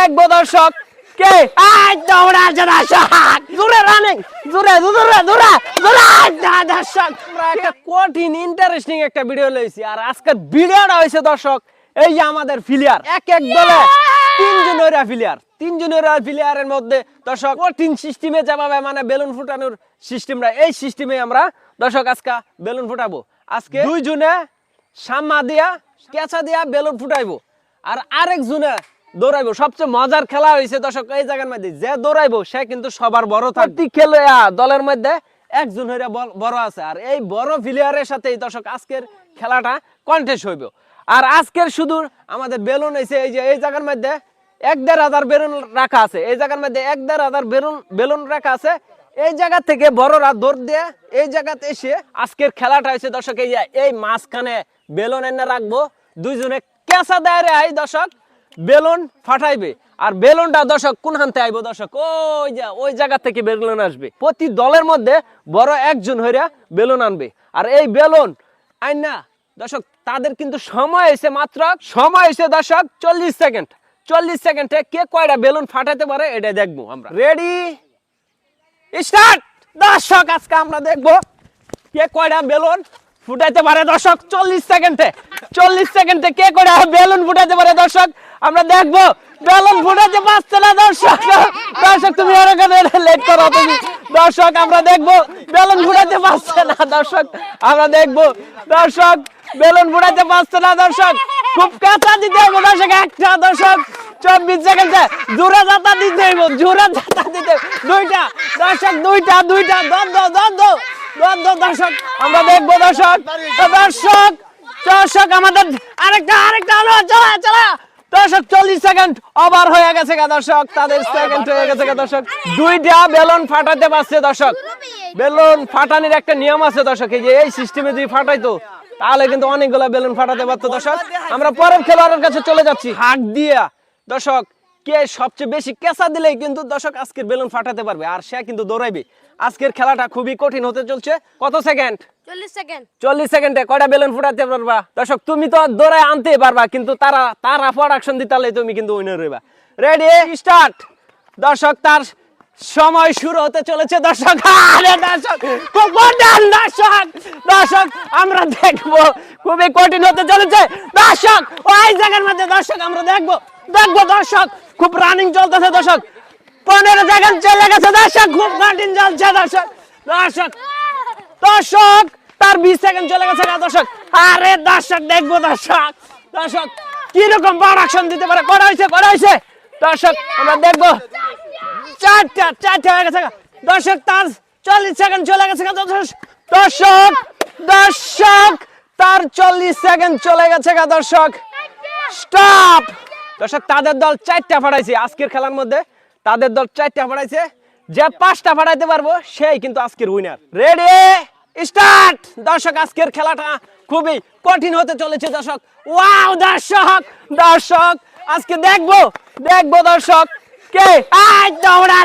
দেখবো দর্শক কে দৌড়া দর্শক জোরে রানিং জোরে জোরে জোরে জোরে দর্শক আমরা একটা কঠিন ইন্টারেস্টিং একটা ভিডিও লইছি আর আজকের ভিডিওটা হইছে দর্শক এই যে আমাদের প্লেয়ার এক এক দলে তিনজনের প্লেয়ারের মধ্যে দর্শক কঠিন সিস্টেমে যেভাবে মানে বেলুন ফুটানোর সিস্টেমটা এই সিস্টেমে আমরা দর্শক আজকে বেলুন ফুটাবো আজকে দুইজনে সাম্মা দিয়া কেঁচা দিয়া বেলুন ফুটাইবো আর আরেক জনে দৌড়াইবো সবচেয়ে মজার খেলা হয়েছে দর্শক এই জায়গার মধ্যে যে দৌড়াইবো সে কিন্তু সবার বড় থাকবে খেলে দলের মধ্যে একজন হইরা বড় আছে আর এই বড় প্লেয়ারের সাথে দর্শক আজকের খেলাটা কন্টেস্ট হইব আর আজকের শুধু আমাদের বেলুন হয়েছে এই যে এই জায়গার মধ্যে ১,৫০০ বেলুন রাখা আছে এই জায়গার মধ্যে ১,৫০০ বেলুন রাখা আছে এই জায়গা থেকে বড়রা দৌড় দিয়ে এই জায়গাতে এসে আজকের খেলাটা হয়েছে দর্শক এই যে এই মাঝখানে বেলুন এনে রাখবো দুইজনে কেঁচা দেয় আই দর্শক বেলুন ফাটাইবে আর বেলুনটা দর্শক কোন হানতে আইবো দর্শক ওই জায়গা থেকে বেলুন আসবে প্রতি দলের মধ্যে বড় একজন হইরা বেলুন আনবে আর এই বেলুন আইনা দর্শক তাদের কিন্তু সময় হয়েছে দর্শক 40 সেকেন্ডে কে কয়টা বেলুন ফাটাতে পারে এটা দেখবো আমরা রেডি স্টার্ট দর্শক আজকে আমরা দেখবো কে কয়টা বেলুন ফুটাইতে পারে দর্শক 40 সেকেন্ডে কে কয়টা বেলুন ফুটাইতে পারে দর্শক আমরা দেখবো বেলুন ফুটাতে পারছে না দর্শক তুমি লেট করো তুমি দর্শক আমরা দেখবো বেলুন ফুটাতে পারছে না দর্শক আমরা দেখবো দর্শক বেলুন ফুটাতে পারছে না দর্শক খুব কাঁচা দিতে হবে দর্শক একটা দর্শক 24 সেকেন্ডে জোরে যাতা দিতে হইব দুইটা দর্শক দুইটা দ্বন্দ্ব দর্শক আমরা দেখবো দর্শক আমাদের আরেকটা হলো চলা দর্শক 40 সেকেন্ড ওভার হয়ে গেছে দর্শক তাদের সেকেন্ড হয়ে গেছে দর্শক দুইটা বেলুন ফাটাতে পারছে দর্শক বেলুন ফাটানোর একটা নিয়ম আছে দর্শক এই যে এই সিস্টেমে যদি ফাটাইতো তাহলে কিন্তু অনেকগুলো বেলুন ফাটাতে পারতো দর্শক আমরা পরের খেলোয়াড়ের কাছে চলে যাচ্ছি হাত দিয়া দর্শক কে সবচেয়ে বেশি কেঁচা দিলেই কিন্তু দর্শক আজকের বেলুন ফাটাতে পারবে আর সে কিন্তু দৌড়াইবে আজকের খেলাটা খুবই কঠিন হতে চলছে কত সেকেন্ড 40 সেকেন্ডে কয়টা বেলুন ফুটাতে পারবা দর্শক তুমি তো দৌড়ায় আনতে পারবা কিন্তু তারা প্রোডাকশন দিতে হলে তুমি কিন্তু উইনার হইবা রেডি স্টার্ট দর্শক তার সময় শুরু হতে চলেছে দর্শক দর্শক আমরা দেখবো খুবই কঠিন হতে চলেছে দর্শক ওই জায়গার মধ্যে দর্শক আমরা দেখবো দর্শক খুব রানিং চলতেছে দর্শক 15 সেকেন্ড চলে গেছে দর্শক খুব কঠিন চলছে দর্শক তার 20 সেকেন্ড চলে গেছে দর্শক আরে দর্শক দেখবো দর্শক কিরকম প্রোডাকশন দিতে পারে করা হয়েছে দর্শক আমরা দেখবো চারটা হয়ে গেছে দর্শক তার 40 সেকেন্ড চলে গেছে দর্শক তার 40 সেকেন্ড চলে গেছে দর্শক স্টপ দর্শক তাদের দল 4টা ফাটাইছে আজকের খেলার মধ্যে তাদের দল 4টা ফাটাইছে যে 5টা ফাটাইতে পারবো সেই কিন্তু আজকের উইনার রেডি স্টার্ট দর্শক আজকের খেলাটা খুবই কঠিন হতে চলেছে দর্শক ওয়াও দর্শক আজকে দেখবো দর্শক কে দৌড়া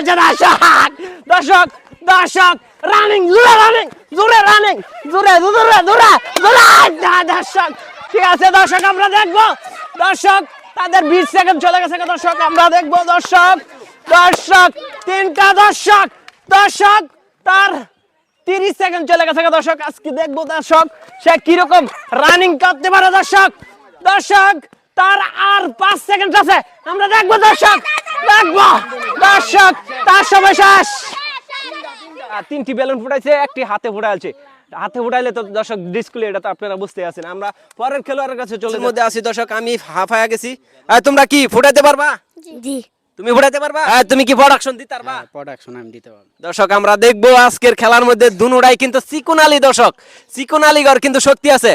দর্শক রানিং জোরে দর্শক ঠিক আছে দর্শক আমরা দেখবো দর্শক তাদের 20 সেকেন্ড চলে গেছে দর্শক আমরা দেখবো দর্শক তিনটা দর্শক তার 30 সেকেন্ড চলে গেছে দর্শক আজকে দেখবো দর্শক সে কিরকম রানিং করতে পারে দর্শক তার আর 5 সেকেন্ড আছে আমরা দেখবো দর্শক তার সময় শেষ 3টি বেলুন ফুটাইছে একটি হাতে ফুটাইলে তো দর্শক ডিসপ্লে এটা তো আপনারা বুঝতে আছেন আমরা পরের খেলোয়াড়ের কাছে চলে মধ্যে আসি দর্শক আমি হাফায়া গেছি তোমরা কি ফুটাইতে পারবা জি তুমি ফুটাইতে পারবা তুমি কি প্রোডাকশন দিতে পারবা প্রোডাকশন আমি দিতে পারবো দর্শক আমরা দেখবো আজকের খেলার মধ্যে দুনুরাই কিন্তু চিকুনালি গর কিন্তু শক্তি আছে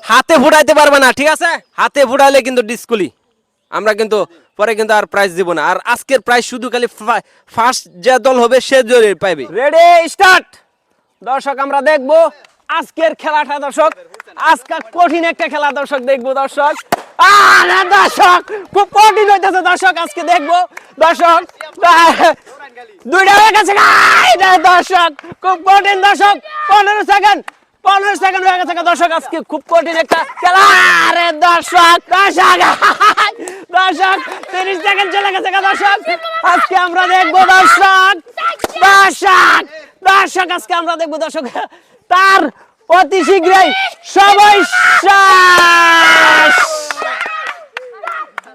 হাতে ফুটাইতে পারবে না ঠিক আছে হাতে ফুটাইলে কিন্তু ডিসকুলি আমরা কিন্তু পরে কিন্তু আর প্রাইজ দিব না আর আজকের প্রাইজ শুধু খালি ফার্স্ট যে দল হবে সে দলই পাবে রেডি স্টার্ট দর্শক আমরা দেখবো আজকের খেলাটা দর্শক আজকে কঠিন একটা খেলা দর্শক দেখবো দর্শক খুব কঠিন হইতেছে দর্শক আজকে দেখবো দর্শক দুইটা হয়ে গেছে দর্শক খুব কঠিন দর্শক 15 সেকেন্ড 15 সেকেন্ড হয়ে গেছে দর্শক আজকে খুব কঠিন একটা খেলা আরে দর্শক 30 সেকেন্ড চলে গেছে দর্শক আজকে আমরা দেখবো দর্শক আজকে আমরা দেখবো দর্শক তার অতি শীঘ্রই সবাই শেষ।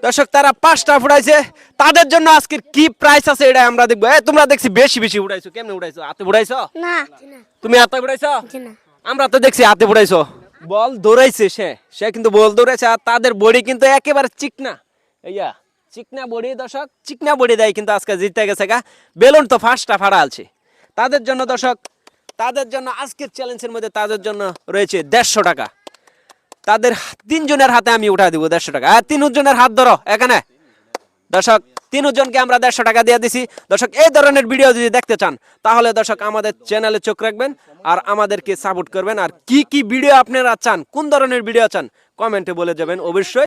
দর্শক তারা 5টা ফুটাইছে তাদের জন্য আজকের কি প্রাইস আছে এটা আমরা দেখবো। তোমরা দেখছি বেশি বেশি উড়াইছো, কেমনে উড়াইছো? হাতে উড়াইছো? না তুমি হাতে উড়াইছো? না আমরা তো দেখছি হাতে উড়াইছো। বল দৌড়াইছে সে কিন্তু বল দৌড়াইছে আর তাদের বডি কিন্তু একেবারে চিকনা, এইয়া চিকনা বডি দর্শক, চিকনা বডি দেয় কিন্তু আজকে জিতে গেছে গা। বেলুন তো 5টা ফাড়া আছে তাদের জন্য দর্শক, তাদের জন্য আজকের চ্যালেঞ্জের মধ্যে তাদের জন্য রয়েছে 150 টাকা। তাদের 3 জনের হাতে আমি উঠা দিব 150 টাকা। 3 জনের হাত ধরো এখানে দর্শক, 3 জনকে আমরা 150 টাকা দিয়ে দিছি। দর্শক এই ধরনের ভিডিও যদি দেখতে চান তাহলে দর্শক আমাদের চ্যানেলে চোখ রাখবেন আর আমাদেরকে সাপোর্ট করবেন। আর কি কি ভিডিও আপনারা চান, কোন ধরনের ভিডিও চান কমেন্টে বলে যাবেন অবশ্যই।